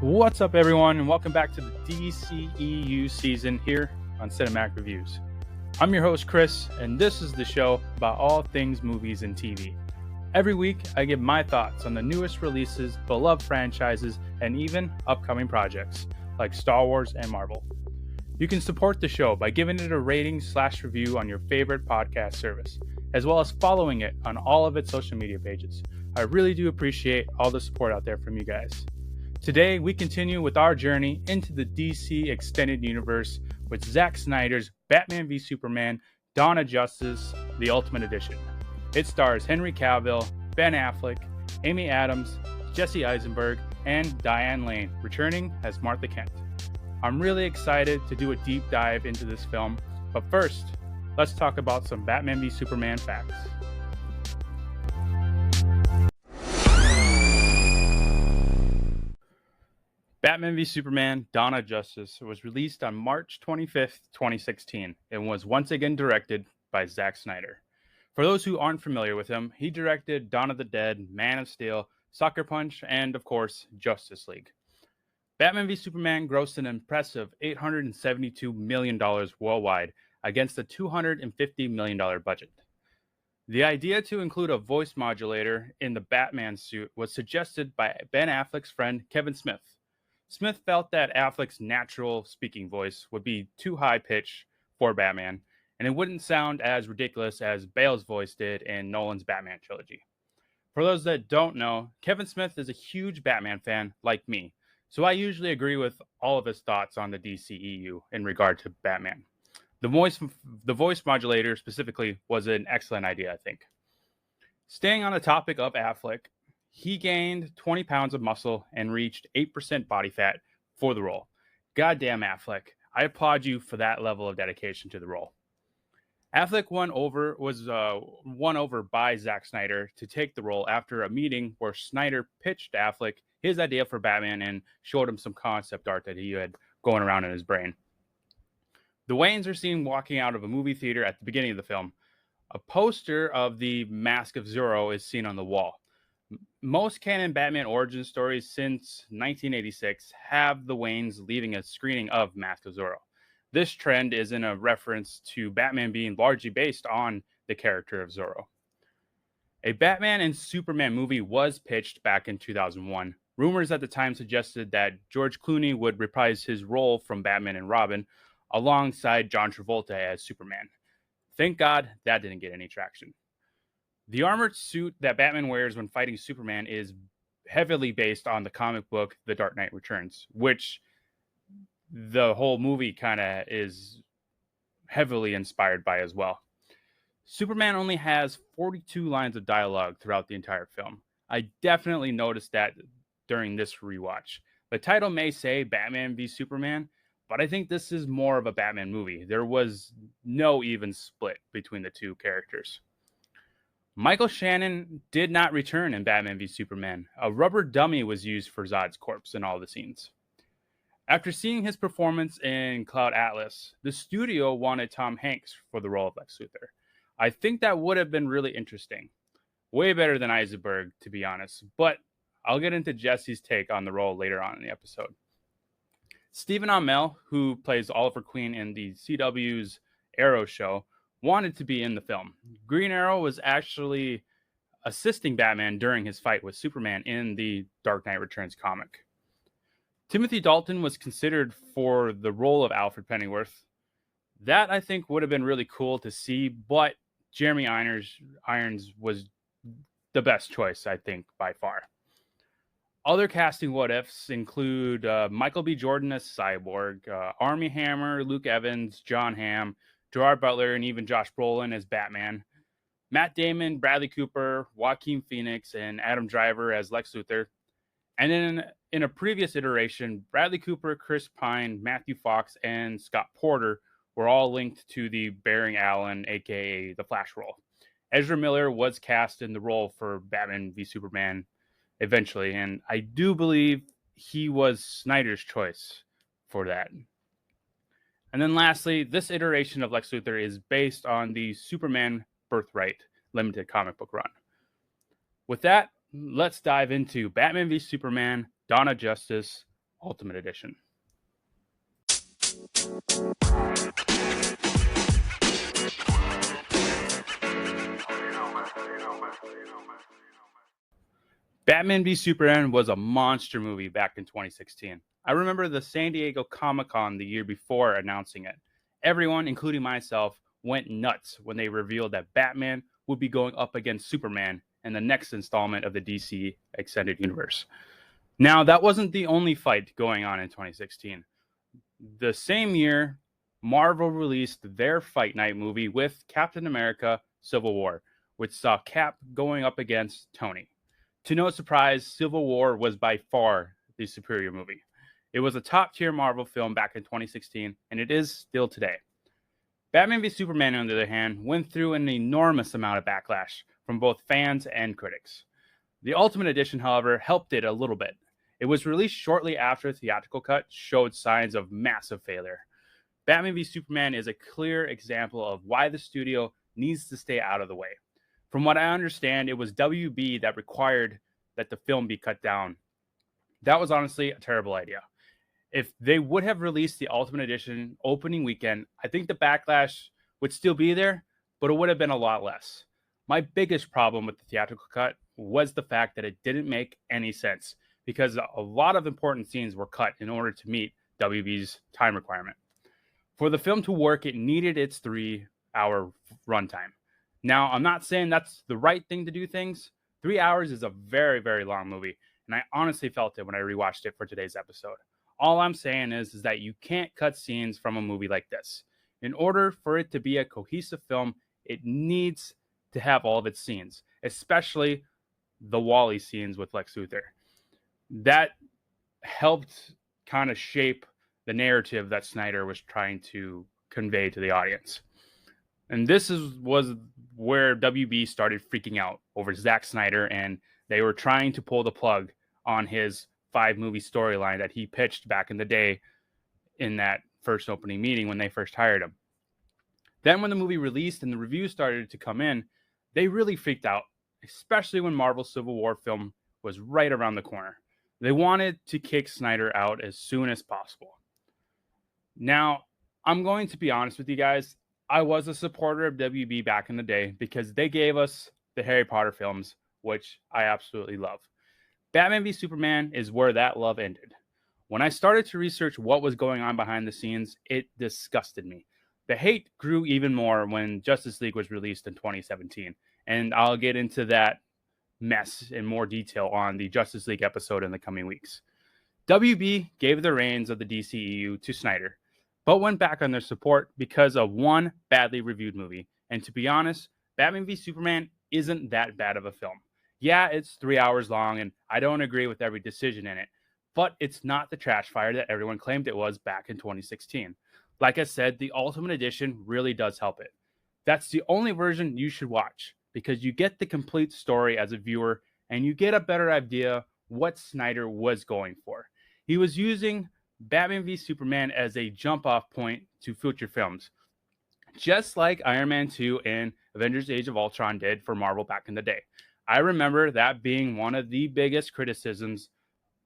What's up, everyone, and welcome back to the DCEU season here on Cinematic Reviews. I'm your host, Chris, and this is the show about all things movies and TV. Every week, I give my thoughts on the newest releases, beloved franchises, and even upcoming projects like Star Wars and Marvel. You can support the show by giving it a rating/review on your favorite podcast service, as well as following it on all of its social media pages. I really do appreciate all the support out there from you guys. Today, we continue with our journey into the DC Extended Universe with Zack Snyder's Batman v Superman: Dawn of Justice, the Ultimate Edition. It stars Henry Cavill, Ben Affleck, Amy Adams, Jesse Eisenberg, and Diane Lane, returning as Martha Kent. I'm really excited to do a deep dive into this film, but first, let's talk about some Batman v Superman facts. Batman v Superman: Dawn of Justice was released on March 25th, 2016, and was once again directed by Zack Snyder. For those who aren't familiar with him, he directed Dawn of the Dead, Man of Steel, Sucker Punch, and of course, Justice League. Batman v Superman grossed an impressive $872 million worldwide against a $250 million budget. The idea to include a voice modulator in the Batman suit was suggested by Ben Affleck's friend Kevin Smith. Smith felt that Affleck's natural speaking voice would be too high-pitched for Batman, and it wouldn't sound as ridiculous as Bale's voice did in Nolan's Batman trilogy. For those that don't know, Kevin Smith is a huge Batman fan like me, so I usually agree with all of his thoughts on the DCEU in regard to Batman. The voice modulator specifically was an excellent idea, I think. Staying on the topic of Affleck, he gained 20 pounds of muscle and reached 8% body fat for the role. Goddamn, Affleck. I applaud you for that level of dedication to the role. Affleck was won over by Zack Snyder to take the role after a meeting where Snyder pitched Affleck his idea for Batman and showed him some concept art that he had going around in his brain. The Waynes are seen walking out of a movie theater at the beginning of the film. A poster of the Mask of Zorro is seen on the wall. Most canon Batman origin stories since 1986 have the Waynes leaving a screening of Mask of Zorro. This trend is in a reference to Batman being largely based on the character of Zorro. A Batman and Superman movie was pitched back in 2001. Rumors at the time suggested that George Clooney would reprise his role from Batman and Robin alongside John Travolta as Superman. Thank God that didn't get any traction. The armored suit that Batman wears when fighting Superman is heavily based on the comic book The Dark Knight Returns, which the whole movie kind of is heavily inspired by as well. Superman only has 42 lines of dialogue throughout the entire film. I definitely noticed that during this rewatch. The title may say Batman v Superman, but I think this is more of a Batman movie. There was no even split between the two characters. Michael Shannon did not return in Batman v Superman. A rubber dummy was used for Zod's corpse in all the scenes. After seeing his performance in Cloud Atlas, the studio wanted Tom Hanks for the role of Lex Luthor. I think that would have been really interesting. Way better than Eisenberg, to be honest, but I'll get into Jesse's take on the role later on in the episode. Stephen Amell, who plays Oliver Queen in the CW's Arrow show, wanted to be in the film. Green Arrow was actually assisting Batman during his fight with Superman in the Dark Knight Returns comic. Timothy Dalton was considered for the role of Alfred Pennyworth. That, I think, would have been really cool to see, but Jeremy Irons was the best choice, I think, by far. Other casting what-ifs include Michael B. Jordan as Cyborg, Armie Hammer, Luke Evans, John Hamm, Gerard Butler, and even Josh Brolin as Batman, Matt Damon, Bradley Cooper, Joaquin Phoenix, and Adam Driver as Lex Luthor. And then in a previous iteration, Bradley Cooper, Chris Pine, Matthew Fox, and Scott Porter were all linked to the Barry Allen, aka the Flash role. Ezra Miller was cast in the role for Batman v Superman eventually, and I do believe he was Snyder's choice for that. And then lastly, this iteration of Lex Luthor is based on the Superman Birthright limited comic book run. With that, let's dive into Batman v Superman: Dawn of Justice, Ultimate Edition. Batman v Superman was a monster movie back in 2016. I remember the San Diego Comic-Con the year before announcing it. Everyone, including myself, went nuts when they revealed that Batman would be going up against Superman in the next installment of the DC Extended Universe. Now, that wasn't the only fight going on in 2016. The same year, Marvel released their Fight Night movie with Captain America Civil War, which saw Cap going up against Tony. To no surprise, Civil War was by far the superior movie. It was a top-tier Marvel film back in 2016, and it is still today. Batman v Superman, on the other hand, went through an enormous amount of backlash from both fans and critics. The Ultimate Edition, however, helped it a little bit. It was released shortly after the theatrical cut showed signs of massive failure. Batman v Superman is a clear example of why the studio needs to stay out of the way. From what I understand, it was WB that required that the film be cut down. That was honestly a terrible idea. If they would have released the Ultimate Edition opening weekend, I think the backlash would still be there, but it would have been a lot less. My biggest problem with the theatrical cut was the fact that it didn't make any sense, because a lot of important scenes were cut in order to meet WB's time requirement. For the film to work, it needed its 3-hour runtime. Now, I'm not saying that's the right thing to do things. 3 hours is a very, very long movie, and I honestly felt it when I rewatched it for today's episode. All I'm saying is that you can't cut scenes from a movie like this. In order for it to be a cohesive film, it needs to have all of its scenes, especially the Wally scenes with Lex Luthor. That helped kind of shape the narrative that Snyder was trying to convey to the audience. And this was where WB started freaking out over Zack Snyder, and they were trying to pull the plug on his 5-movie storyline that he pitched back in the day in that first opening meeting when they first hired him. Then when the movie released and the reviews started to come in, they really freaked out, especially when Marvel's Civil War film was right around the corner. They wanted to kick Snyder out as soon as possible. Now, I'm going to be honest with you guys. I was a supporter of WB back in the day because they gave us the Harry Potter films, which I absolutely love. Batman v Superman is where that love ended. When I started to research what was going on behind the scenes, it disgusted me. The hate grew even more when Justice League was released in 2017, and I'll get into that mess in more detail on the Justice League episode in the coming weeks. WB gave the reins of the DCEU to Snyder, but went back on their support because of one badly reviewed movie. And to be honest, Batman v Superman isn't that bad of a film. Yeah, it's 3 hours long, and I don't agree with every decision in it, but it's not the trash fire that everyone claimed it was back in 2016. Like I said, the Ultimate Edition really does help it. That's the only version you should watch, because you get the complete story as a viewer, and you get a better idea what Snyder was going for. He was using Batman v Superman as a jump-off point to future films, just like Iron Man 2 and Avengers Age of Ultron did for Marvel back in the day. I remember that being one of the biggest criticisms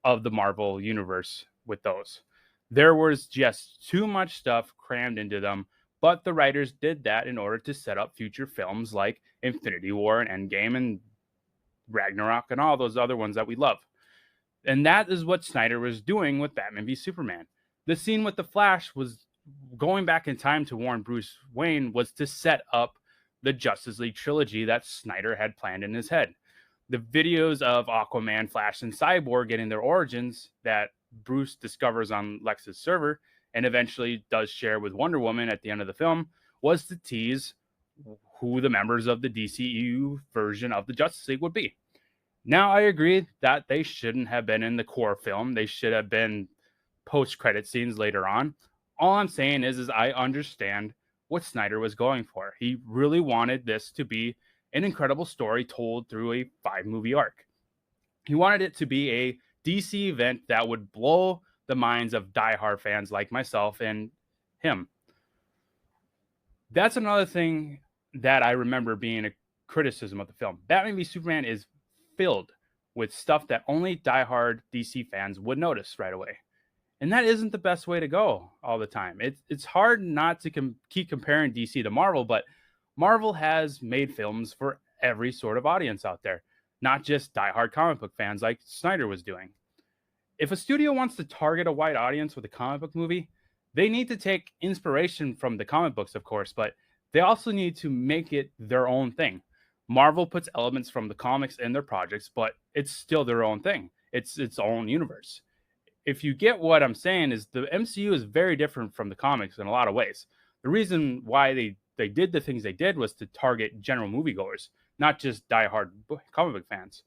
of the Marvel universe with those. There was just too much stuff crammed into them, but the writers did that in order to set up future films like Infinity War and Endgame and Ragnarok and all those other ones that we love. And that is what Snyder was doing with Batman v Superman. The scene with the Flash was going back in time to warn Bruce Wayne was to set up the Justice League trilogy that Snyder had planned in his head. The videos of Aquaman, Flash, and Cyborg getting their origins that Bruce discovers on Lex's server and eventually does share with Wonder Woman at the end of the film was to tease who the members of the DCEU version of the Justice League would be. Now, I agree that they shouldn't have been in the core film. They should have been post-credit scenes later on. All I'm saying is I understand what Snyder was going for. He really wanted this to be an incredible story told through a 5-movie arc. He wanted it to be a DC event that would blow the minds of diehard fans like myself and him. That's another thing that I remember being a criticism of the film. Batman v Superman is filled with stuff that only diehard DC fans would notice right away. And that isn't the best way to go all the time. It's hard not to keep comparing DC to Marvel, but Marvel has made films for every sort of audience out there, not just diehard comic book fans like Snyder was doing. If a studio wants to target a wide audience with a comic book movie, they need to take inspiration from the comic books, of course, but they also need to make it their own thing. Marvel puts elements from the comics in their projects, but it's still their own thing. It's its own universe. If you get what I'm saying, is the MCU is very different from the comics in a lot of ways. The reason why they did the things they did was to target general moviegoers, not just diehard comic book fans.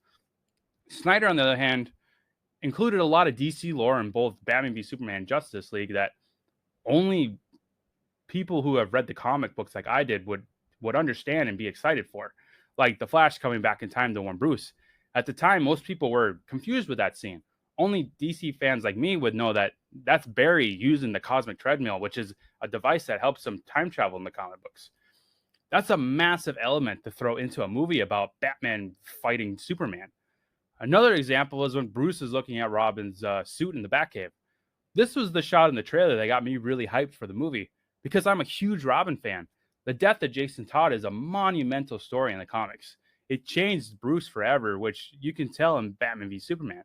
Snyder, on the other hand, included a lot of DC lore in both Batman v Superman and Justice League that only people who have read the comic books like I did would understand and be excited for. Like the Flash coming back in time to warn Bruce. At the time, most people were confused with that scene. Only DC fans like me would know that that's Barry using the cosmic treadmill, which is a device that helps him time travel in the comic books. That's a massive element to throw into a movie about Batman fighting Superman. Another example is when Bruce is looking at Robin's suit in the Batcave. This was the shot in the trailer that got me really hyped for the movie because I'm a huge Robin fan. The death of Jason Todd is a monumental story in the comics. It changed Bruce forever, which you can tell in Batman v Superman.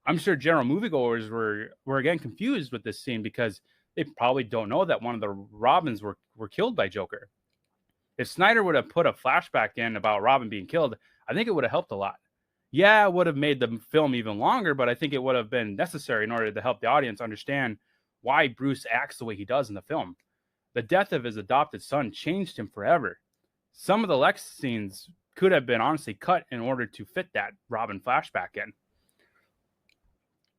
I'm sure general moviegoers were again confused with this scene because they probably don't know that one of the Robins were killed by Joker. If Snyder would have put a flashback in about Robin being killed, I think it would have helped a lot. Yeah, it would have made the film even longer, but I think it would have been necessary in order to help the audience understand why Bruce acts the way he does in the film. The death of his adopted son changed him forever. Some of the Lex scenes could have been honestly cut in order to fit that Robin flashback in.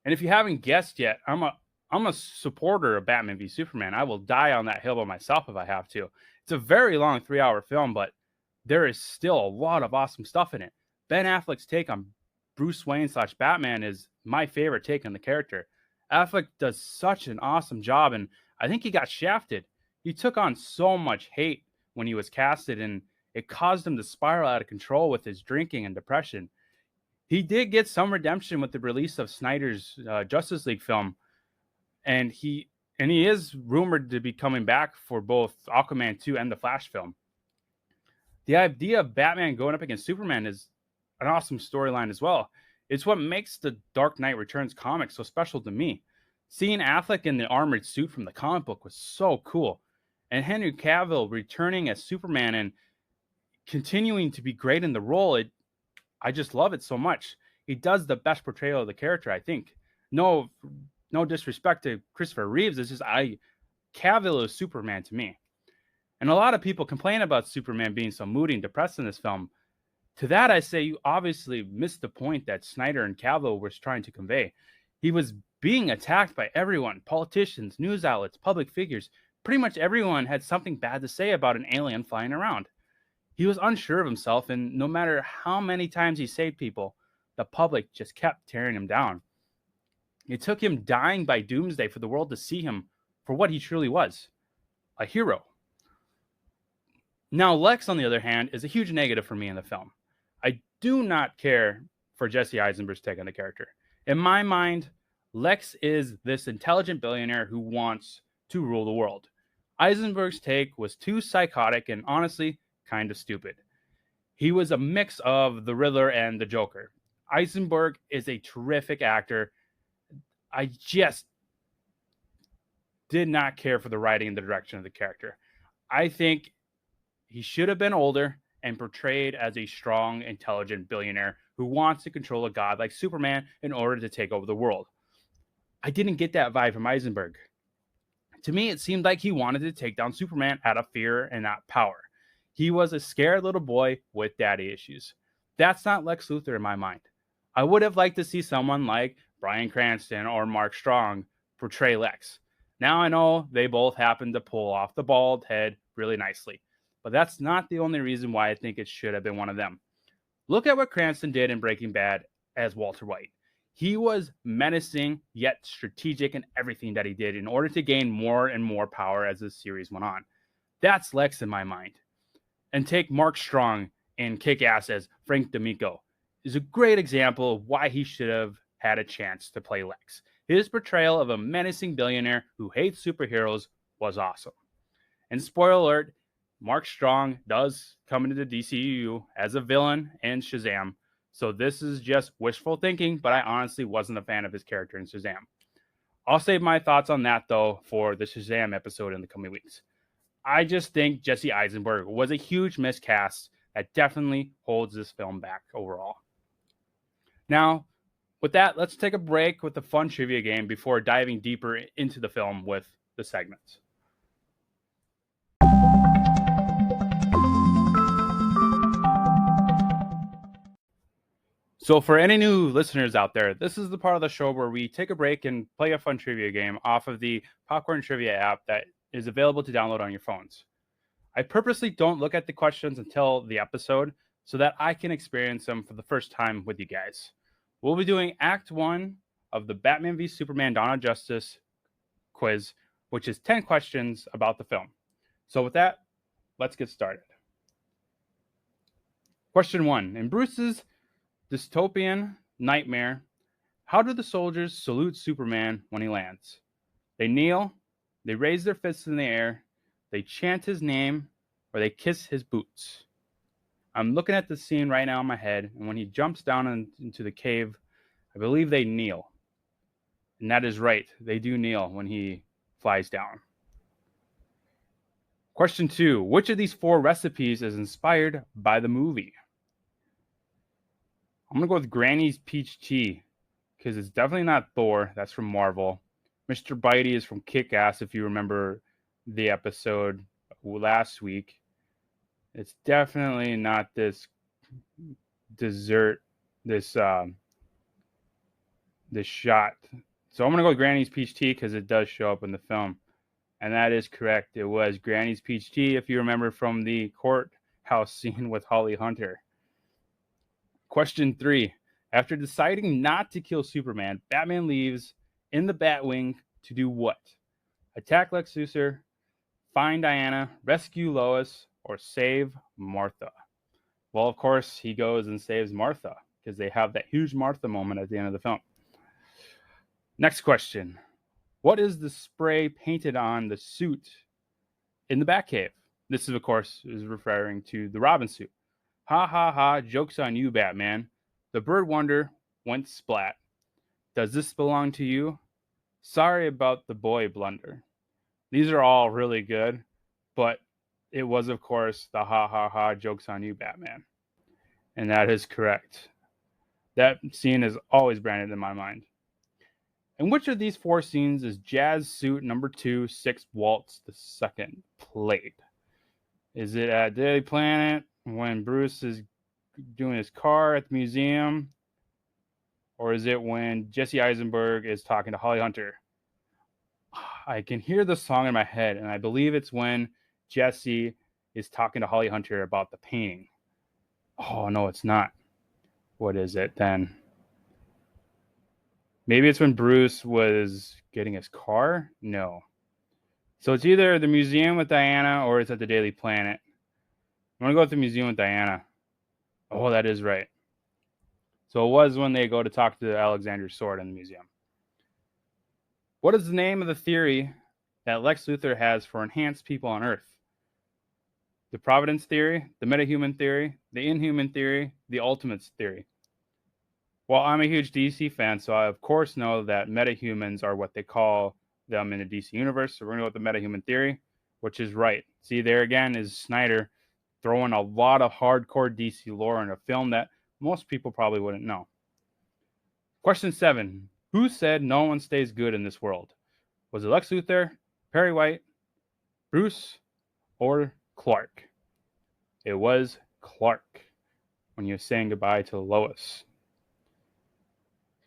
And if you haven't guessed yet, I'm a supporter of Batman v Superman. I will die on that hill by myself if I have to. It's a very long 3-hour film, but there is still a lot of awesome stuff in it. Ben Affleck's take on Bruce Wayne / Batman is my favorite take on the character. Affleck does such an awesome job, and I think he got shafted. He took on so much hate when he was casted, and it caused him to spiral out of control with his drinking and depression. He did get some redemption with the release of Snyder's Justice League film, and he is rumored to be coming back for both Aquaman 2 and the Flash film. The idea of Batman going up against Superman is an awesome storyline as well. It's what makes the Dark Knight Returns comic so special to me. Seeing Affleck in the armored suit from the comic book was so cool. And Henry Cavill returning as Superman and continuing to be great in the role, I just love it so much. He does the best portrayal of the character, I think. No disrespect to Christopher Reeves. It's just Cavill is Superman to me. And a lot of people complain about Superman being so moody and depressed in this film. To that, I say you obviously missed the point that Snyder and Cavill were trying to convey. He was being attacked by everyone, politicians, news outlets, public figures. Pretty much everyone had something bad to say about an alien flying around. He was unsure of himself, and no matter how many times he saved people, the public just kept tearing him down. It took him dying by Doomsday for the world to see him for what he truly was, a hero. Now, Lex, on the other hand, is a huge negative for me in the film. I do not care for Jesse Eisenberg's take on the character. In my mind, Lex is this intelligent billionaire who wants to rule the world. Eisenberg's take was too psychotic and honestly kind of stupid. He was a mix of the Riddler and the Joker. Eisenberg is a terrific actor. I just did not care for the writing and the direction of the character. I think he should have been older and portrayed as a strong, intelligent billionaire who wants to control a god like Superman in order to take over the world. I didn't get that vibe from Eisenberg. To me, it seemed like he wanted to take down Superman out of fear and not power. He was a scared little boy with daddy issues. That's not Lex Luthor in my mind. I would have liked to see someone like Bryan Cranston or Mark Strong portray Lex. Now I know they both happen to pull off the bald head really nicely, but that's not the only reason why I think it should have been one of them. Look at what Cranston did in Breaking Bad as Walter White. He was menacing yet strategic in everything that he did in order to gain more and more power as the series went on. That's Lex in my mind. And take Mark Strong in Kick-Ass as Frank D'Amico is a great example of why he should have had a chance to play Lex. His portrayal of a menacing billionaire who hates superheroes was awesome. And spoiler alert, Mark Strong does come into the DCEU as a villain in Shazam. So this is just wishful thinking, but I honestly wasn't a fan of his character in Shazam. I'll save my thoughts on that, though, for the Shazam episode in the coming weeks. I just think Jesse Eisenberg was a huge miscast that definitely holds this film back overall. Now, with that, let's take a break with a fun trivia game before diving deeper into the film with the segments. So for any new listeners out there, this is the part of the show where we take a break and play a fun trivia game off of the Popcorn Trivia app that is available to download on your phones. I purposely don't look at the questions until the episode so that I can experience them for the first time with you guys. We'll be doing Act 1 of the Batman v Superman Dawn of Justice quiz, which is 10 questions about the film. So with that, let's get started. Question 1. In Bruce's dystopian nightmare, how do the soldiers salute Superman when he lands? They kneel, they raise their fists in the air, they chant his name, or they kiss his boots. I'm looking at the scene right now in my head, and when he jumps down into the cave, I believe they kneel. And that is right, they do kneel when he flies down. Question 2. Which of these 4 recipes is inspired by the movie? I'm going to go with Granny's Peach Tea, because it's definitely not Thor. That's from Marvel. Mr. Bitey is from Kick-Ass, if you remember the episode last week. It's definitely not this dessert, this shot. So I'm going to go with Granny's Peach Tea because it does show up in the film. And that is correct. It was Granny's Peach Tea, if you remember from the courthouse scene with Holly Hunter. Question 3. After deciding not to kill Superman, Batman leaves in the Batwing to do what? Attack Lex Luthor, find Diana, rescue Lois, or save Martha? Well, of course, he goes and saves Martha because they have that huge Martha moment at the end of the film. Next question. What is the spray painted on the suit in the Batcave? This, of course, is referring to the Robin suit. Ha ha ha, joke's on you, Batman. The Bird Wonder went splat. Does this belong to you? Sorry about the boy blunder. These are all really good, but it was, of course, the ha ha ha, joke's on you, Batman. And that is correct. That scene is always branded in my mind. In which of these 4 scenes is Jazz Suit number 2, 6th Waltz II played? Is it at Daily Planet when Bruce is doing his car at the museum? Or is it when Jesse Eisenberg is talking to Holly Hunter? I can hear the song in my head, and I believe it's when Jesse is talking to Holly Hunter about the painting. Oh, no, it's not. What is it then? Maybe it's when Bruce was getting his car? No. So it's either the museum with Diana or it's at the Daily Planet. I'm going to go with the museum with Diana. Oh, that is right. So it was when they go to talk to Alexander's sword in the museum. What is the name of the theory that Lex Luthor has for enhanced people on Earth? The Providence theory, the metahuman theory, the inhuman theory, the ultimates theory. Well, I'm a huge DC fan, so I of course know that metahumans are what they call them in the DC universe. So we're going to go with the metahuman theory, which is right. See, there again is Snyder throwing a lot of hardcore DC lore in a film that most people probably wouldn't know. Question 7. Who said no one stays good in this world? Was it Lex Luthor, Perry White, Bruce, or Clark? It was Clark when he was saying goodbye to Lois.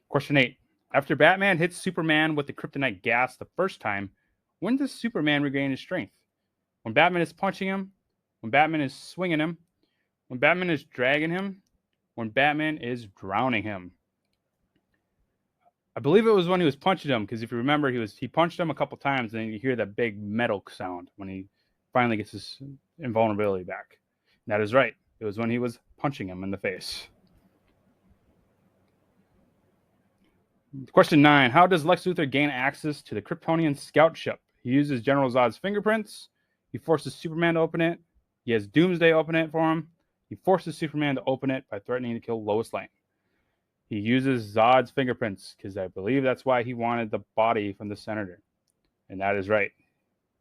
Question 8. After Batman hits Superman with the kryptonite gas the first time, when does Superman regain his strength? When Batman is punching him? When Batman is swinging him? When Batman is dragging him? When Batman is drowning him? I believe it was when he was punching him, because if you remember, he punched him a couple times, and then you hear that big metal sound when he finally gets his invulnerability back. And that is right. It was when he was punching him in the face. Question 9. How does Lex Luthor gain access to the Kryptonian scout ship? He uses General Zod's fingerprints. He forces Superman to open it. He has Doomsday open it for him. He forces Superman to open it by threatening to kill Lois Lane. He uses Zod's fingerprints because I believe that's why he wanted the body from the senator. And that is right.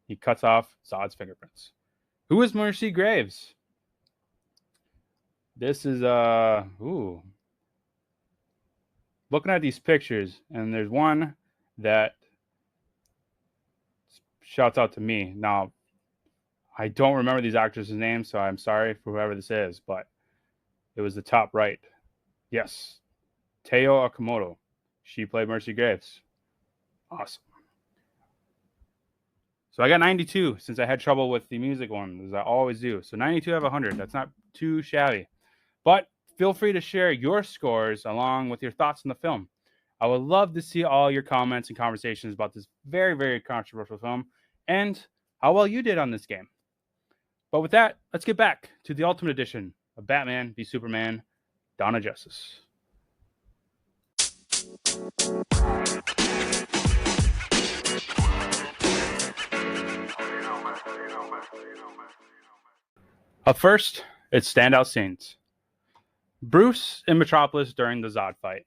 He cuts off Zod's fingerprints. Who is Mercy Graves? This is looking at these pictures, and there's one that shouts out to me. Now, I don't remember these actors' names, so I'm sorry for whoever this is, but it was the top right. Yes, Teo Okamoto. She played Mercy Graves. Awesome. So I got 92 since I had trouble with the music one, as I always do. So 92 out of 100. That's not too shabby. But feel free to share your scores along with your thoughts on the film. I would love to see all your comments and conversations about this very, very controversial film and how well you did on this game. But with that, let's get back to the Ultimate Edition of Batman v Superman: Dawn of Justice. Up first, it's standout scenes. Bruce in Metropolis during the Zod fight.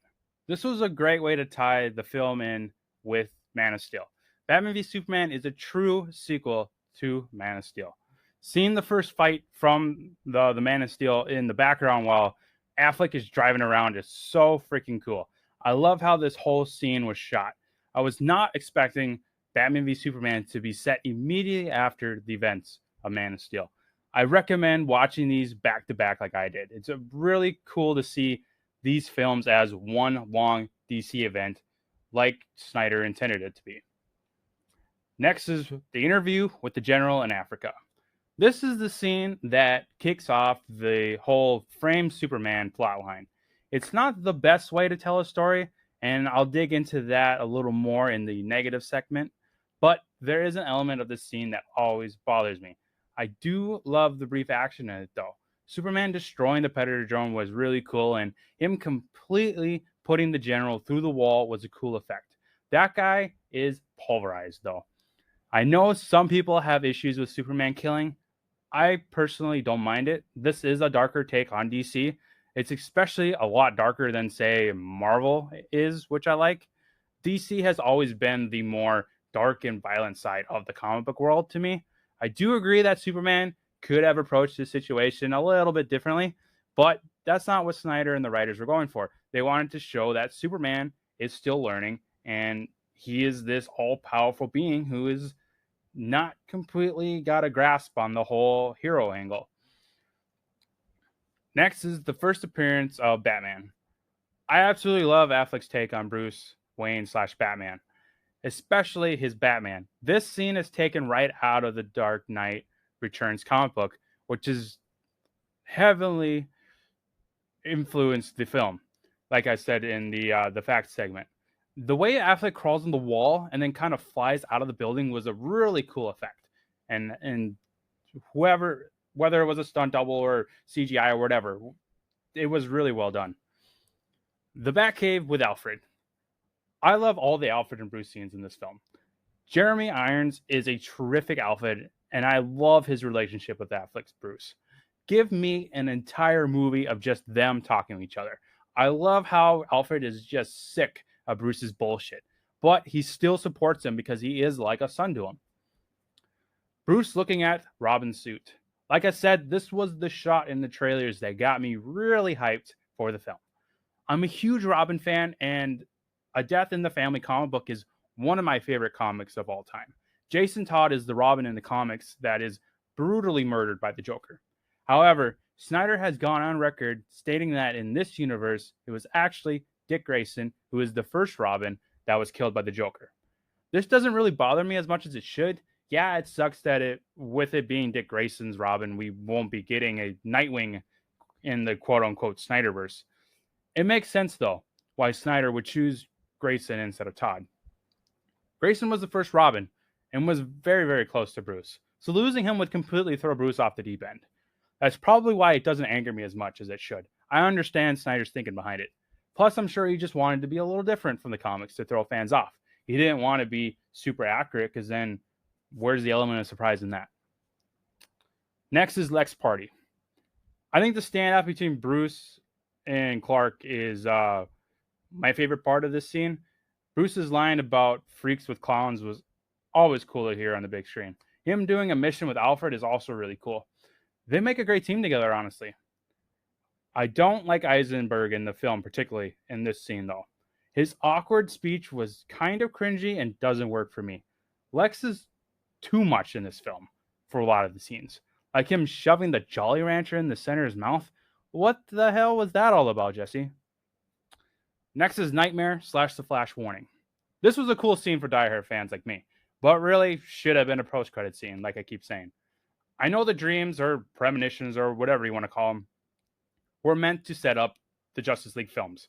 This was a great way to tie the film in with Man of Steel. Batman v Superman is a true sequel to Man of Steel. Seeing the first fight from the Man of Steel in the background while Affleck is driving around is so freaking cool. I love how this whole scene was shot. I was not expecting Batman v Superman to be set immediately after the events of Man of Steel. I recommend watching these back to back like I did. It's really cool to see these films as one long DC event like Snyder intended it to be. Next is the interview with the general in Africa. This is the scene that kicks off the whole frame Superman plotline. It's not the best way to tell a story, and I'll dig into that a little more in the negative segment, but there is an element of this scene that always bothers me. I do love the brief action in it, though. Superman destroying the Predator drone was really cool, and him completely putting the general through the wall was a cool effect. That guy is pulverized, though. I know some people have issues with Superman killing. I personally don't mind it. This is a darker take on DC. It's especially a lot darker than, say, Marvel is, which I like. DC has always been the more dark and violent side of the comic book world to me. I do agree that Superman could have approached this situation a little bit differently, but that's not what Snyder and the writers were going for. They wanted to show that Superman is still learning, and he is this all-powerful being who is not completely got a grasp on the whole hero angle. Next is the first appearance of Batman. I absolutely love Affleck's take on Bruce Wayne / Batman, especially his Batman. This scene is taken right out of the Dark Knight Returns comic book, which is heavily influenced the film, like I said in the facts segment. The way Affleck crawls on the wall and then kind of flies out of the building was a really cool effect. And whether it was a stunt double or CGI or whatever, it was really well done. The Batcave with Alfred. I love all the Alfred and Bruce scenes in this film. Jeremy Irons is a terrific Alfred, and I love his relationship with Affleck's Bruce. Give me an entire movie of just them talking to each other. I love how Alfred is just sick of Bruce's bullshit, but he still supports him because he is like a son to him. Bruce looking at Robin's suit. Like I said, this was the shot in the trailers that got me really hyped for the film. I'm a huge Robin fan, and A Death in the Family comic book is one of my favorite comics of all time. Jason Todd is the Robin in the comics that is brutally murdered by the Joker. However, Snyder has gone on record stating that in this universe, it was actually Dick Grayson who is the first Robin that was killed by the Joker. This doesn't really bother me as much as it should. Yeah, it sucks that with it being Dick Grayson's Robin, we won't be getting a Nightwing in the quote-unquote Snyderverse. It makes sense, though, why Snyder would choose Grayson instead of Todd. Grayson was the first Robin and was very, very close to Bruce, so losing him would completely throw Bruce off the deep end. That's probably why it doesn't anger me as much as it should. I understand Snyder's thinking behind it. Plus, I'm sure he just wanted to be a little different from the comics to throw fans off. He didn't want to be super accurate because then where's the element of surprise in that? Next is Lex Party. I think the standoff between Bruce and Clark is my favorite part of this scene. Bruce's line about freaks with clowns was always cool to hear on the big screen. Him doing a mission with Alfred is also really cool. They make a great team together, honestly. I don't like Eisenberg in the film, particularly in this scene, though. His awkward speech was kind of cringy and doesn't work for me. Lex is too much in this film for a lot of the scenes. Like him shoving the Jolly Rancher in the center of his mouth. What the hell was that all about, Jesse? Next is Nightmare / The Flash warning. This was a cool scene for Die Hard fans like me, but really should have been a post-credit scene, like I keep saying. I know the dreams or premonitions or whatever you want to call them were meant to set up the Justice League films,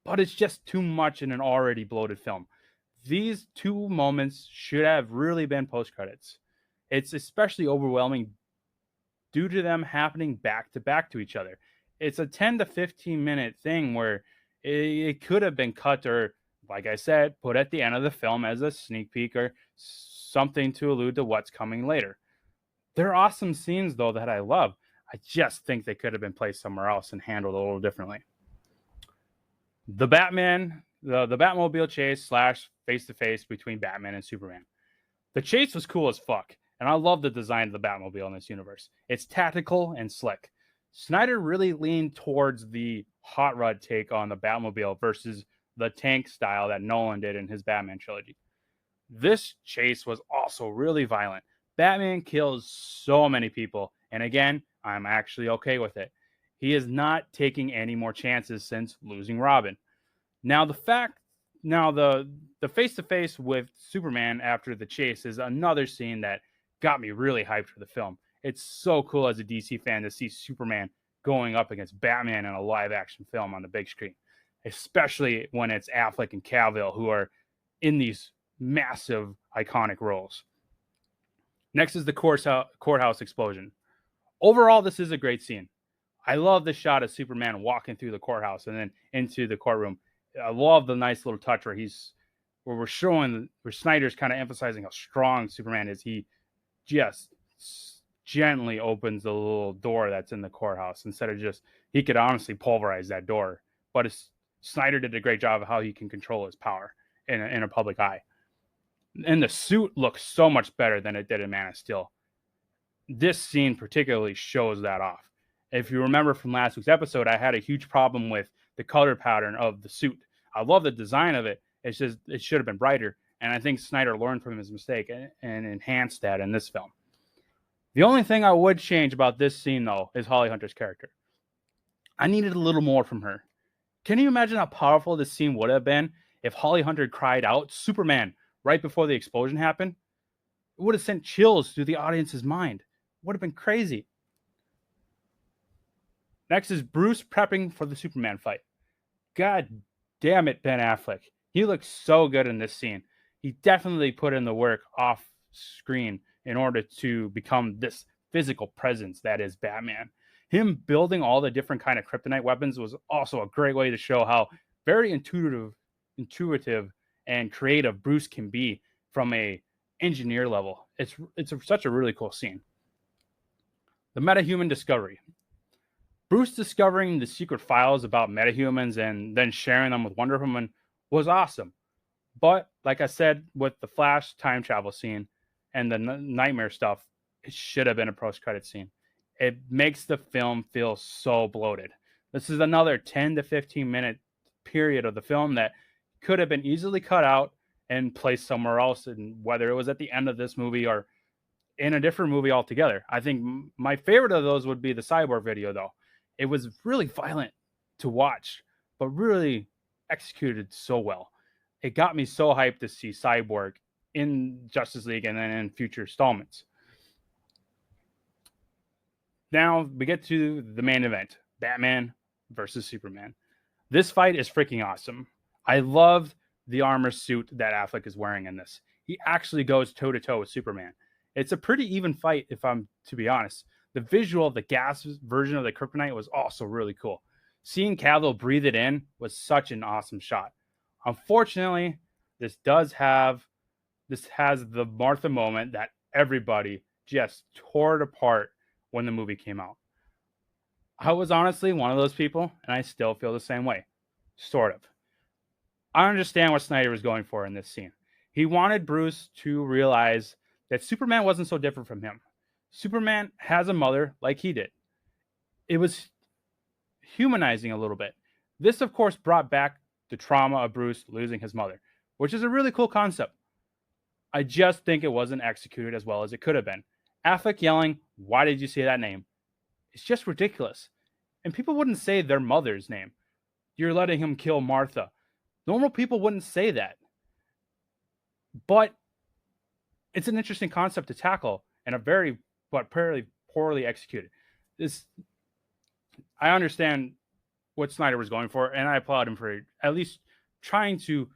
but it's just too much in an already bloated film. These two moments should have really been post-credits. It's especially overwhelming due to them happening back to back to each other. It's a 10 to 15 minute thing where it could have been cut or, like I said, put at the end of the film as a sneak peek or something to allude to what's coming later. They're awesome scenes, though, that I love. I just think they could have been placed somewhere else and handled a little differently. The Batmobile chase / face-to-face between Batman and Superman. The chase was cool as fuck, and I love the design of the Batmobile in this universe. It's tactical and slick. Snyder really leaned towards the hot rod take on the Batmobile versus the tank style that Nolan did in his Batman trilogy. This chase was also really violent. Batman kills so many people, and again, I'm actually okay with it. He is not taking any more chances since losing Robin. Now the face-to-face with Superman after the chase is another scene that got me really hyped for the film. It's so cool as a DC fan to see Superman going up against Batman in a live-action film on the big screen, especially when it's Affleck and Cavill who are in these massive, iconic roles. Next is the courthouse explosion. Overall, this is a great scene. I love the shot of Superman walking through the courthouse and then into the courtroom. I love the nice little touch where where Snyder's kind of emphasizing how strong Superman is. He just gently opens the little door that's in the courthouse instead of he could honestly pulverize that door. But Snyder did a great job of how he can control his power in a public eye. And the suit looks so much better than it did in Man of Steel. This scene particularly shows that off. If you remember from last week's episode, I had a huge problem with the color pattern of the suit. I love the design of it. It's just it should have been brighter. And I think Snyder learned from his mistake and enhanced that in this film. The only thing I would change about this scene, though, is Holly Hunter's character. I needed a little more from her. Can you imagine how powerful this scene would have been if Holly Hunter cried out, "Superman," right before the explosion happened? It would have sent chills through the audience's mind. It would have been crazy. Next is Bruce prepping for the Superman fight. God damn it, Ben Affleck. He looks so good in this scene. He definitely put in the work off screen in order to become this physical presence that is Batman. Him building all the different kind of kryptonite weapons was also a great way to show how very intuitive and creative Bruce can be from a engineer level. It's such a really cool scene. The metahuman discovery. Bruce discovering the secret files about metahumans and then sharing them with Wonder Woman was awesome. But like I said, with the Flash time travel scene and the nightmare stuff, it should have been a post-credit scene. It makes the film feel so bloated. This is another 10 to 15 minute period of the film that could have been easily cut out and placed somewhere else, and whether it was at the end of this movie or in a different movie altogether. I think my favorite of those would be the Cyborg video, though. It was really violent to watch, but really executed so well. It got me so hyped to see Cyborg in Justice League and then in future installments. Now we get to the main event, Batman versus Superman. This fight is freaking awesome. I love the armor suit that Affleck is wearing in this. He actually goes toe-to-toe with Superman. It's a pretty even fight, if I'm to be honest. The visual of the gas version of the kryptonite was also really cool. Seeing Cavill breathe it in was such an awesome shot. Unfortunately, this has the Martha moment that everybody just tore it apart when the movie came out. I was honestly one of those people, and I still feel the same way. Sort of. I understand what Snyder was going for in this scene. He wanted Bruce to realize that Superman wasn't so different from him. Superman has a mother like he did. It was humanizing a little bit. This, of course, brought back the trauma of Bruce losing his mother, which is a really cool concept. I just think it wasn't executed as well as it could have been. Affleck yelling, "Why did you say that name?" It's just ridiculous. And people wouldn't say their mother's name. You're letting him kill Martha. Normal people wouldn't say that. But it's an interesting concept to tackle and very poorly executed. I understand what Snyder was going for, and I applaud him for at least trying to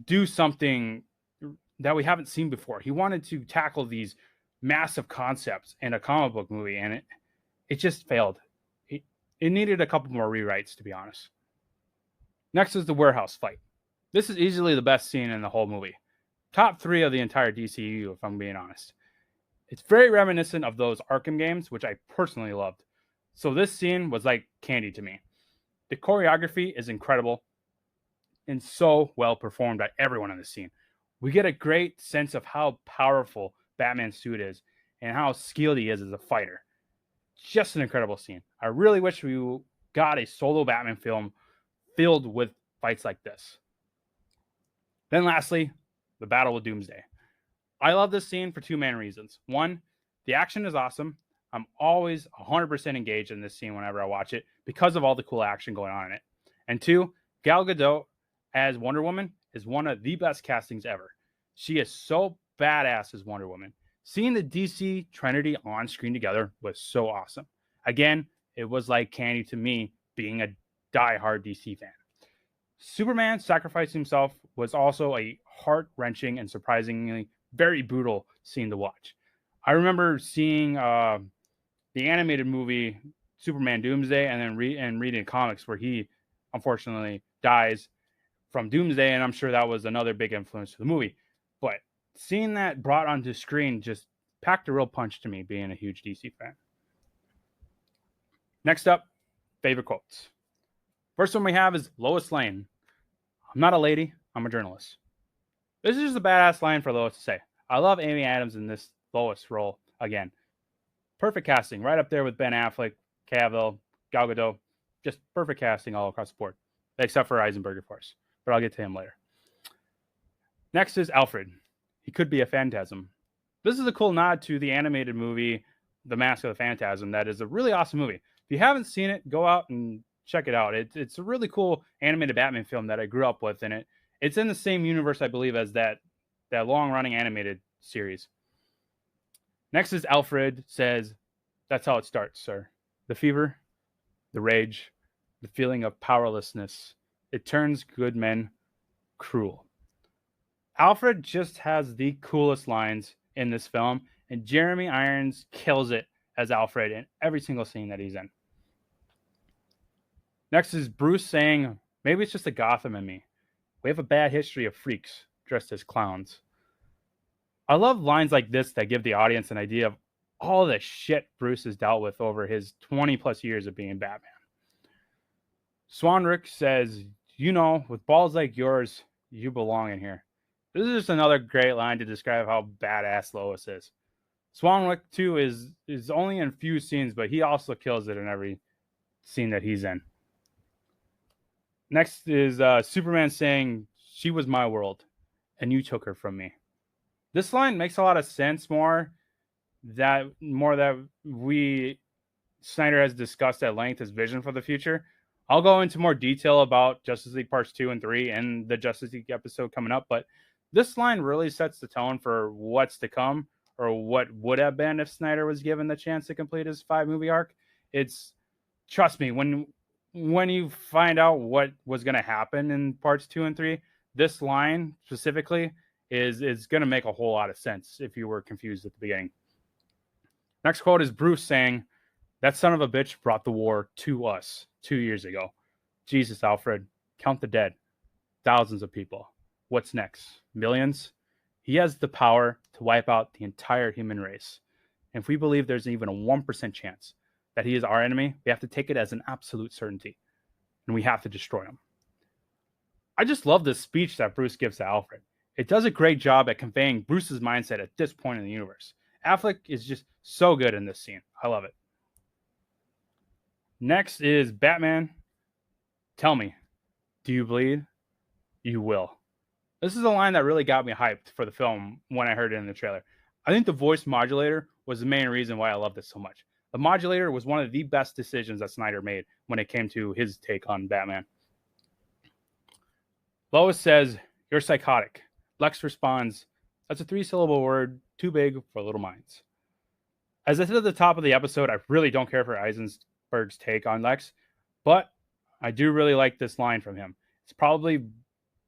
do something that we haven't seen before. He wanted to tackle these massive concepts in a comic book movie, and it just failed. It needed a couple more rewrites, to be honest. Next is the warehouse fight. This is easily the best scene in the whole movie. Top 3 of the entire DCEU, if I'm being honest. It's very reminiscent of those Arkham games, which I personally loved. So this scene was like candy to me. The choreography is incredible and so well performed by everyone in the scene. We get a great sense of how powerful Batman's suit is and how skilled he is as a fighter. Just an incredible scene. I really wish we got a solo Batman film filled with fights like this. Then lastly, the battle with Doomsday. I love this scene for 2 main reasons. One, the action is awesome. I'm always 100% engaged in this scene whenever I watch it because of all the cool action going on in it. And 2, Gal Gadot as Wonder Woman is one of the best castings ever. She is so badass as Wonder Woman. Seeing the DC Trinity on screen together was so awesome. Again, it was like candy to me being a diehard DC fan. Superman sacrificing himself was also a heart-wrenching and surprisingly very brutal scene to watch. I remember seeing the animated movie Superman Doomsday and then reading comics where he unfortunately dies from Doomsday, and I'm sure that was another big influence to the movie. But seeing that brought onto screen just packed a real punch to me, being a huge DC fan. Next up, favorite quotes. First one we have is Lois Lane. "I'm not a lady, I'm a journalist." This is just a badass line for Lois to say. I love Amy Adams in this Lois role again. Perfect casting, right up there with Ben Affleck, Cavill, Gal Gadot. Just perfect casting all across the board, except for Eisenberg, of course. But I'll get to him later. Next is Alfred. He could be a phantasm. This is a cool nod to the animated movie, The Mask of the Phantasm. That is a really awesome movie. If you haven't seen it, go out and check it out. It's a really cool animated Batman film that I grew up with, and it's in the same universe, I believe, as that long-running animated series. Next is Alfred says, "That's how it starts, sir. The fever, the rage, the feeling of powerlessness. It turns good men cruel." Alfred just has the coolest lines in this film, and Jeremy Irons kills it as Alfred in every single scene that he's in. Next is Bruce saying, "Maybe it's just a Gotham in me. We have a bad history of freaks dressed as clowns." I love lines like this that give the audience an idea of all the shit Bruce has dealt with over his 20 plus years of being Batman. Swanwick says, "With balls like yours, you belong in here." This is just another great line to describe how badass Lois is. Swanwick, too, is only in a few scenes, but he also kills it in every scene that he's in. Next is Superman saying, "She was my world, and you took her from me." This line makes a lot of sense more that Snyder has discussed at length his vision for the future. I'll go into more detail about Justice League Parts 2 and 3 and the Justice League episode coming up, but this line really sets the tone for what's to come, or what would have been if Snyder was given the chance to complete his 5-movie arc. Trust me, when you find out what was going to happen in Parts 2 and 3, this line specifically is going to make a whole lot of sense if you were confused at the beginning. Next quote is Bruce saying, That son of a bitch brought the war to us 2 years ago. Jesus, Alfred, count the dead. Thousands of people. What's next? Millions? He has the power to wipe out the entire human race. And if we believe there's even a 1% chance that he is our enemy, we have to take it as an absolute certainty. And we have to destroy him. I just love this speech that Bruce gives to Alfred. It does a great job at conveying Bruce's mindset at this point in the universe. Affleck is just so good in this scene. I love it. Next is Batman. Tell me, do you bleed? You will. This is a line that really got me hyped for the film when I heard it in the trailer. I think the voice modulator was the main reason why I loved it so much. The modulator was one of the best decisions that Snyder made when it came to his take on Batman. Lois says, "You're psychotic." Lex responds, "That's a 3-syllable word, too big for little minds." As I said at the top of the episode, I really don't care for Eisenberg's take on Lex, but I do really like this line from him. It's probably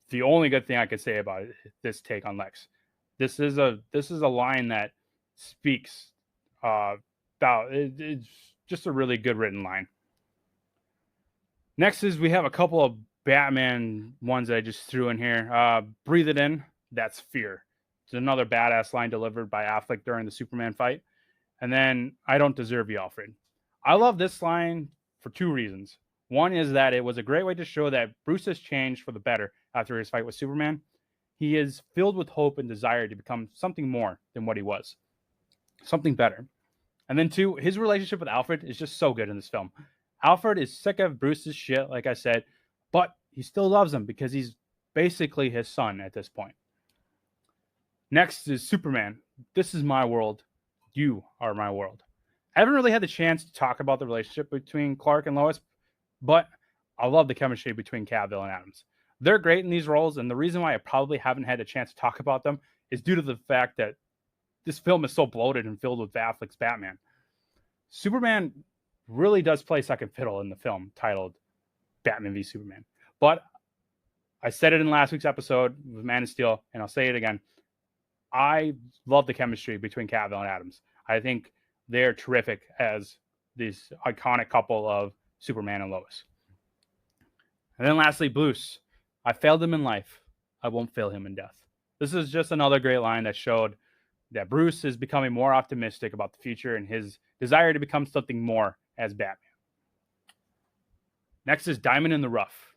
the only good thing I could say about this take on Lex. This is a line that speaks about it's just a really good written line. Next is we have a couple of Batman ones that I just threw in here. Breathe it in. That's fear. It's another badass line delivered by Affleck during the Superman fight. And then, I don't deserve you, Alfred. I love this line for 2 reasons. One is that it was a great way to show that Bruce has changed for the better after his fight with Superman. He is filled with hope and desire to become something more than what he was. Something better. And then 2, his relationship with Alfred is just so good in this film. Alfred is sick of Bruce's shit, like I said, but he still loves him because he's basically his son at this point. Next is Superman. This is my world. You are my world. I haven't really had the chance to talk about the relationship between Clark and Lois, but I love the chemistry between Cavill and Adams. They're great in these roles, and the reason why I probably haven't had a chance to talk about them is due to the fact that this film is so bloated and filled with Affleck's Batman. Superman really does play second fiddle in the film titled Batman v Superman. But I said it in last week's episode with Man of Steel, and I'll say it again. I love the chemistry between Cavill and Adams. I think they're terrific as this iconic couple of Superman and Lois. And then lastly, Bruce. I failed him in life. I won't fail him in death. This is just another great line that showed that Bruce is becoming more optimistic about the future and his desire to become something more as Batman. Next is Diamond in the Rough.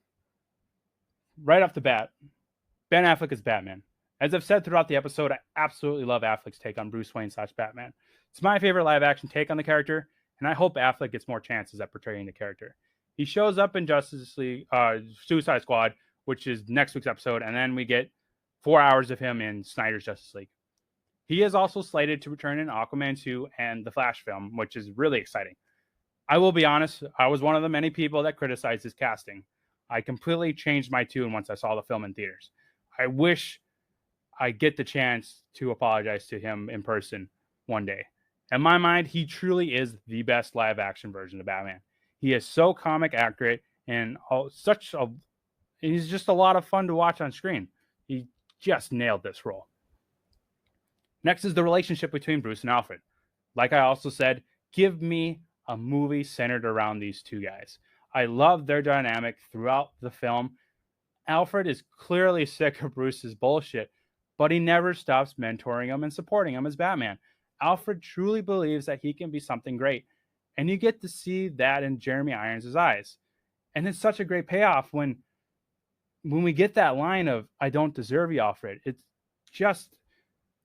Right off the bat, Ben Affleck is Batman. As I've said throughout the episode, I absolutely love Affleck's take on Bruce Wayne / Batman. It's my favorite live-action take on the character, and I hope Affleck gets more chances at portraying the character. He shows up in Justice League, Suicide Squad, which is next week's episode, and then we get 4 hours of him in Snyder's Justice League. He is also slated to return in Aquaman 2 and the Flash film, which is really exciting. I will be honest, I was one of the many people that criticized his casting. I completely changed my tune once I saw the film in theaters. I wish I get the chance to apologize to him in person one day. In my mind, he truly is the best live-action version of Batman. He is so comic accurate and he's just a lot of fun to watch on screen. He just nailed this role. Next is the relationship between Bruce and Alfred. Like I also said, give me a movie centered around these two guys. I love their dynamic throughout the film. Alfred is clearly sick of Bruce's bullshit, but he never stops mentoring him and supporting him as Batman. Alfred truly believes that he can be something great, and you get to see that in Jeremy Irons' eyes. And it's such a great payoff when we get that line of, "I don't deserve you, Alfred." It's just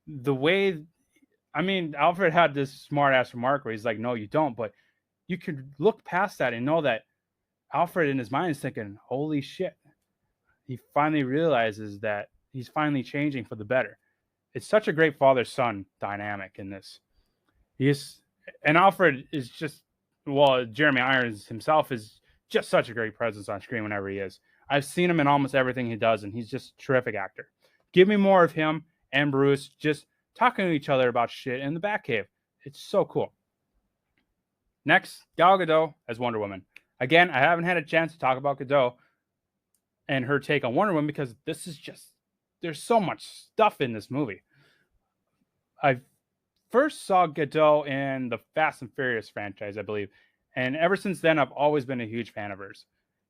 the way, Alfred had this smart ass remark where he's like, "No, you don't," but you could look past that and know that Alfred in his mind is thinking, holy shit. He finally realizes that he's finally changing for the better. It's such a great father-son dynamic in this. And Alfred is just, Jeremy Irons himself is just such a great presence on screen whenever he is. I've seen him in almost everything he does, and he's just a terrific actor. Give me more of him and Bruce just talking to each other about shit in the Batcave. It's so cool. Next, Gal Gadot as Wonder Woman. Again, I haven't had a chance to talk about Gadot and her take on Wonder Woman because this is just, there's so much stuff in this movie. I first saw Gadot in the Fast and Furious franchise, I believe. And ever since then, I've always been a huge fan of hers.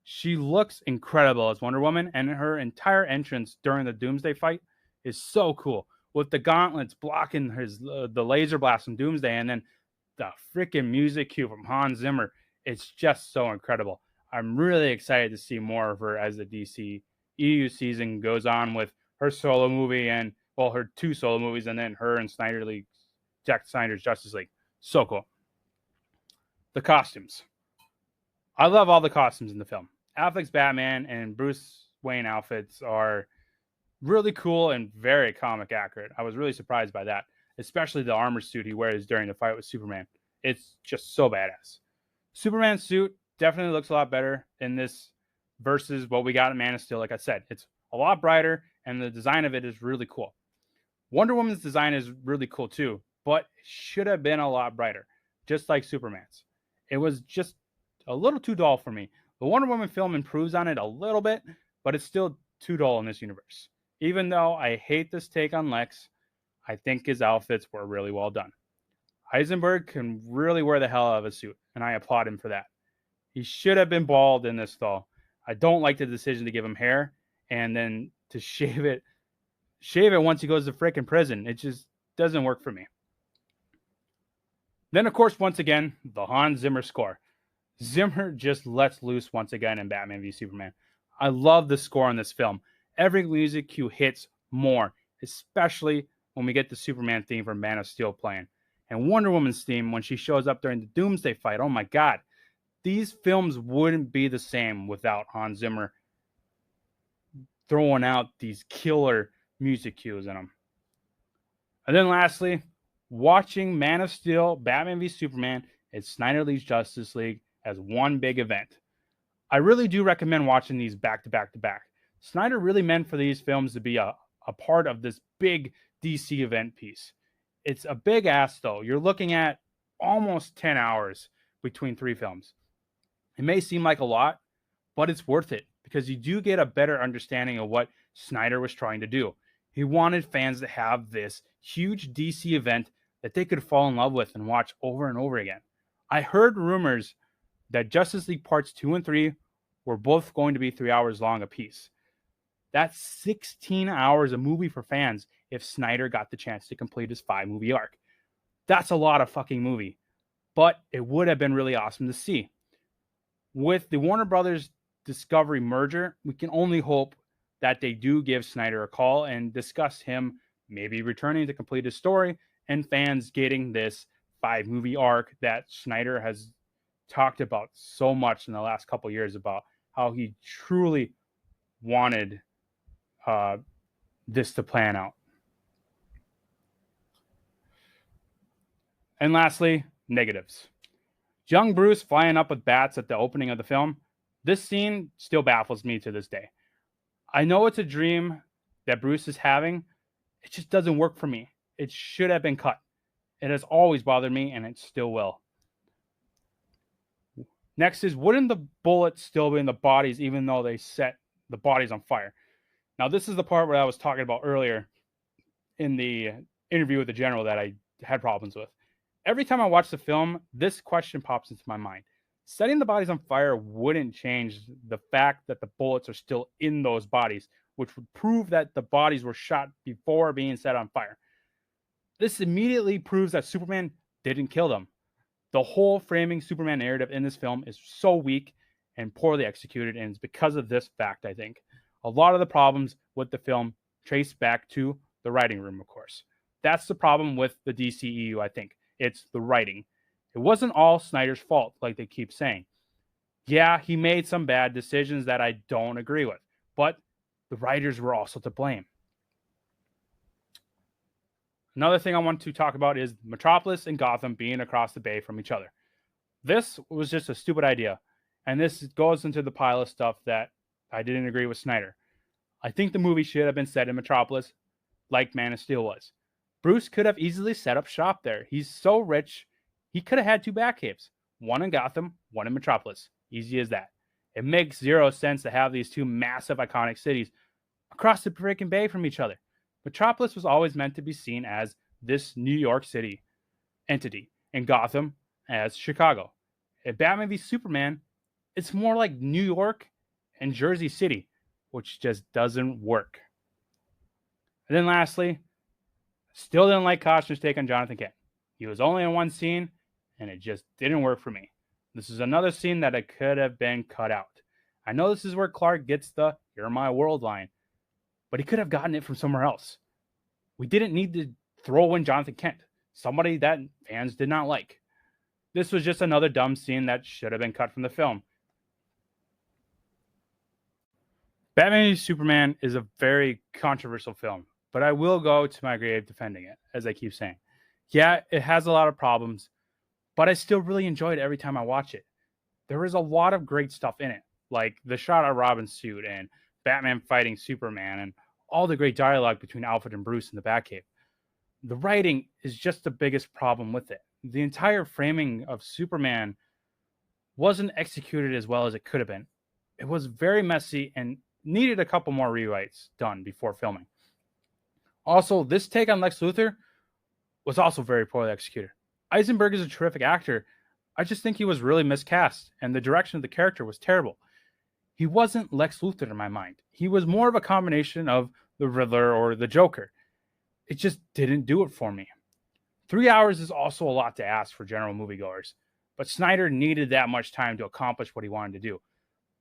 She looks incredible as Wonder Woman, and her entire entrance during the Doomsday fight is so cool. With the gauntlets blocking the laser blast from Doomsday, and then the freaking music cue from Hans Zimmer. It's just so incredible. I'm really excited to see more of her as the DCEU season goes on with her solo movie and, well, her 2 solo movies, and then her and Zack Snyder's Justice League. So cool. The costumes. I love all the costumes in the film. Affleck's Batman and Bruce Wayne outfits are really cool and very comic accurate. I was really surprised by that, especially the armor suit he wears during the fight with Superman. It's just so badass. Superman's suit definitely looks a lot better in this versus what we got in Man of Steel. Like I said, it's a lot brighter, and the design of it is really cool. Wonder Woman's design is really cool too, but should have been a lot brighter, just like Superman's. It was just a little too dull for me. The Wonder Woman film improves on it a little bit, but it's still too dull in this universe. Even though I hate this take on Lex, I think his outfits were really well done. Heisenberg can really wear the hell out of a suit, and I applaud him for that. He should have been bald in this, though. I don't like the decision to give him hair and then to shave it once he goes to freaking prison. It just doesn't work for me. Then, of course, once again, the Hans Zimmer score. Zimmer just lets loose once again in Batman v Superman. I love the score in this film. Every music cue hits more, especially when we get the Superman theme from Man of Steel playing. And Wonder Woman's theme when she shows up during the Doomsday fight. Oh my God. These films wouldn't be the same without Hans Zimmer throwing out these killer music cues in them. And then lastly, watching Man of Steel, Batman v Superman, and Snyder League's Justice League as one big event. I really do recommend watching these back to back to back. Snyder really meant for these films to be a part of this big DC event piece. It's a big ass, though. You're looking at almost 10 hours between 3 films. It may seem like a lot, but it's worth it because you do get a better understanding of what Snyder was trying to do. He wanted fans to have this huge DC event that they could fall in love with and watch over and over again. I heard rumors that Justice League Parts 2 and 3 were both going to be 3 hours long apiece. That's 16 hours a movie for fans if Snyder got the chance to complete his 5-movie arc. That's a lot of fucking movie, but it would have been really awesome to see. With the Warner Brothers Discovery merger, we can only hope that they do give Snyder a call and discuss him maybe returning to complete his story and fans getting this 5-movie arc that Snyder has talked about so much in the last couple of years about how he truly wanted this to plan out. And lastly, negatives. Young Bruce flying up with bats at the opening of the film. This scene still baffles me to this day. I know it's a dream that Bruce is having. It just doesn't work for me. It should have been cut. It has always bothered me, and it still will. Next is, wouldn't the bullets still be in the bodies even though they set the bodies on fire? Now, this is the part where I was talking about earlier in the interview with the general that I had problems with. Every time I watch the film, this question pops into my mind. Setting the bodies on fire wouldn't change the fact that the bullets are still in those bodies, which would prove that the bodies were shot before being set on fire. This immediately proves that Superman didn't kill them. The whole framing Superman narrative in this film is so weak and poorly executed, and it's because of this fact, I think. A lot of the problems with the film trace back to the writing room, of course. That's the problem with the DCEU, I think. It's the writing. It wasn't all Snyder's fault, like they keep saying. Yeah, he made some bad decisions that I don't agree with, but the writers were also to blame. Another thing I want to talk about is Metropolis and Gotham being across the bay from each other. This was just a stupid idea, and this goes into the pile of stuff that I didn't agree with Snyder. I think the movie should have been set in Metropolis like Man of Steel was. Bruce could have easily set up shop there. He's so rich, he could have had 2 Batcaves. One in Gotham, one in Metropolis. Easy as that. It makes zero sense to have these 2 massive iconic cities across the freaking bay from each other. Metropolis was always meant to be seen as this New York City. entity, and Gotham as Chicago. In Batman v Superman, it's more like New York and Jersey City, which just doesn't work. And then lastly, still didn't like Costner's take on Jonathan Kent. He was only in one scene, and it just didn't work for me. This is another scene that it could have been cut out. I know this is where Clark gets the "You're my world" line, but he could have gotten it from somewhere else. We didn't need to throw in Jonathan Kent, somebody that fans did not like. This was just another dumb scene that should have been cut from the film. Batman v Superman is a very controversial film, but I will go to my grave defending it, as I keep saying. Yeah, it has a lot of problems, but I still really enjoy it every time I watch it. There is a lot of great stuff in it, like the shot of Robin's suit and Batman fighting Superman and all the great dialogue between Alfred and Bruce in the Batcave. The writing is just the biggest problem with it. The entire framing of Superman wasn't executed as well as it could have been. It was very messy and needed a couple more rewrites done before filming. Also, this take on Lex Luthor was also very poorly executed. Eisenberg is a terrific actor. I just think he was really miscast, and the direction of the character was terrible. He wasn't Lex Luthor in my mind. He was more of a combination of the Riddler or the Joker. It just didn't do it for me. 3 hours is also a lot to ask for general moviegoers, but Snyder needed that much time to accomplish what he wanted to do.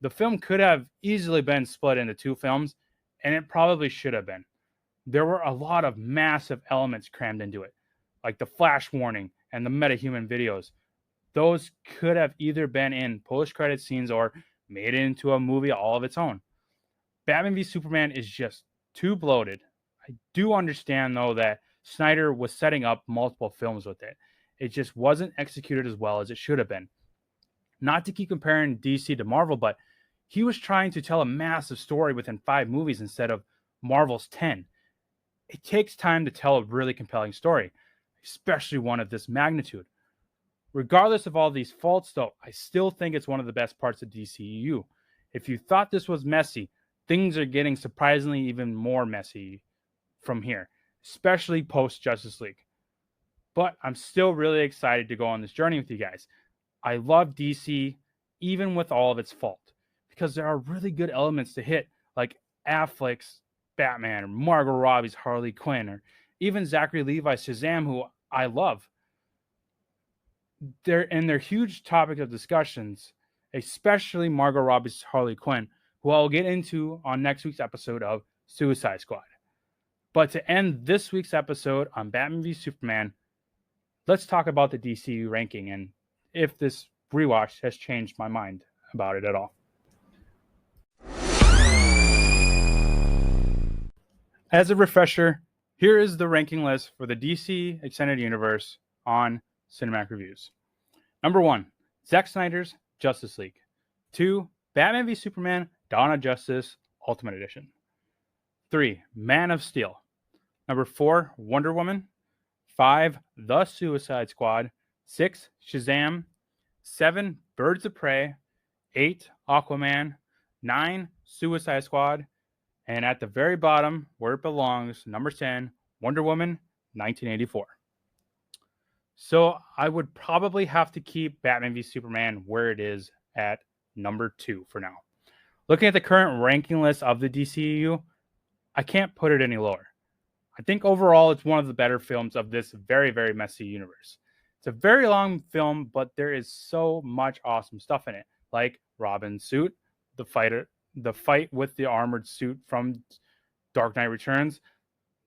The film could have easily been split into 2 films, and it probably should have been. There were a lot of massive elements crammed into it, like the flash warning and the metahuman videos. Those could have either been in post-credit scenes or made it into a movie all of its own. Batman v Superman is just too bloated. I do understand, though, that Snyder was setting up multiple films with it. It just wasn't executed as well as it should have been. Not to keep comparing DC to Marvel, but he was trying to tell a massive story within 5 movies instead of Marvel's 10. It takes time to tell a really compelling story, especially one of this magnitude. Regardless of all these faults, though, I still think it's one of the best parts of DCEU. If you thought this was messy, things are getting surprisingly even more messy from here, especially post-Justice League. But I'm still really excited to go on this journey with you guys. I love DC, even with all of its fault, because there are really good elements to hit, like Affleck's Batman, or Margot Robbie's Harley Quinn, or even Zachary Levi's Shazam, who I love. They're huge topic of discussions, especially Margot Robbie's Harley Quinn, who I'll get into on next week's episode of Suicide Squad. But to end this week's episode on Batman v Superman, let's talk about the DCU ranking and if this rewatch has changed my mind about it at all. As a refresher, here is the ranking list for the DC Extended Universe on Cinematic Reviews. Number 1, Zack Snyder's Justice League. 2, Batman v Superman Dawn of Justice Ultimate Edition. 3, Man of Steel. Number 4, Wonder Woman. 5, The Suicide Squad. 6, Shazam. 7, Birds of Prey. 8, Aquaman. 9, Suicide Squad. And at the very bottom, where it belongs, number 10, Wonder Woman 1984. So I would probably have to keep Batman v Superman where it is at number 2 for now. Looking at the current ranking list of the DCEU, I can't put it any lower. I think overall it's one of the better films of this very, very messy universe. It's a very long film, but there is so much awesome stuff in it, like Robin's suit, the fight with the armored suit from Dark Knight Returns.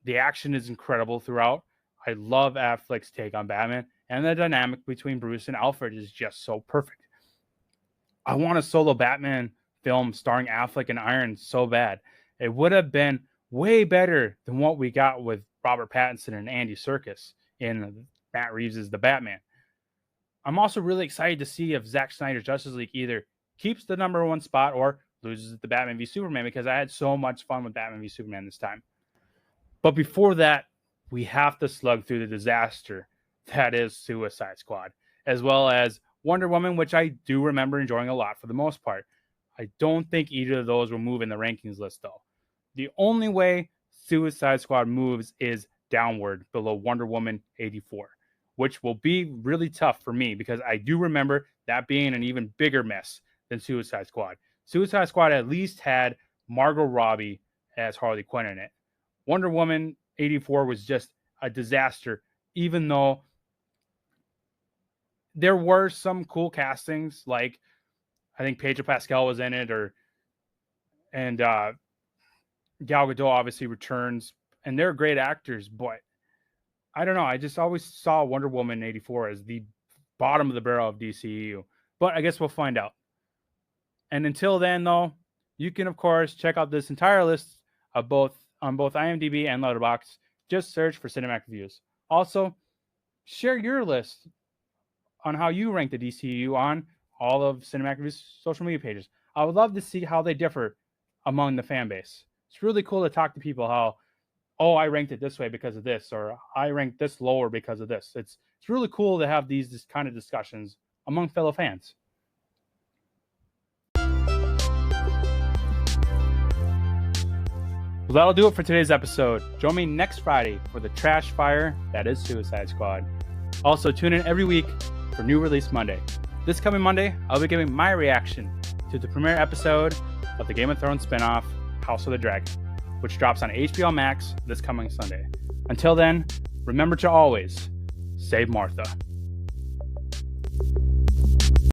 The action is incredible throughout. I love Affleck's take on Batman, and the dynamic between Bruce and Alfred is just so perfect. I want a solo Batman film starring Affleck and Iron so bad. It would have been way better than what we got with Robert Pattinson and Andy Serkis in Matt Reeves' The Batman. I'm also really excited to see if Zack Snyder's Justice League either keeps the number 1 spot or loses the Batman v Superman, because I had so much fun with Batman v Superman this time. But before that, we have to slug through the disaster that is Suicide Squad, as well as Wonder Woman, which I do remember enjoying a lot for the most part. I don't think either of those will move in the rankings list, though. The only way Suicide Squad moves is downward below Wonder Woman 84. which will be really tough for me because I do remember that being an even bigger mess than Suicide Squad. Suicide Squad at least had Margot Robbie as Harley Quinn in it. Wonder Woman 84 was just a disaster, even though there were some cool castings, like I think Pedro Pascal was in it, and Gal Gadot obviously returns, and they're great actors, but I don't know. I just always saw Wonder Woman 84 as the bottom of the barrel of DCEU, but I guess we'll find out. And until then, though, you can, of course, check out this entire list of both IMDb and Letterboxd. Just search for Cinematic Reviews. Also, share your list on how you rank the DCEU on all of Cinematic Reviews' social media pages. I would love to see how they differ among the fan base. It's really cool to talk to people how, oh, I ranked it this way because of this, or I ranked this lower because of this. It's really cool to have these kind of discussions among fellow fans. Well, that'll do it for today's episode. Join me next Friday for the trash fire that is Suicide Squad. Also, tune in every week for New Release Monday. This coming Monday, I'll be giving my reaction to the premiere episode of the Game of Thrones spinoff, House of the Dragon, which drops on HBO Max this coming Sunday. Until then, remember to always save Martha.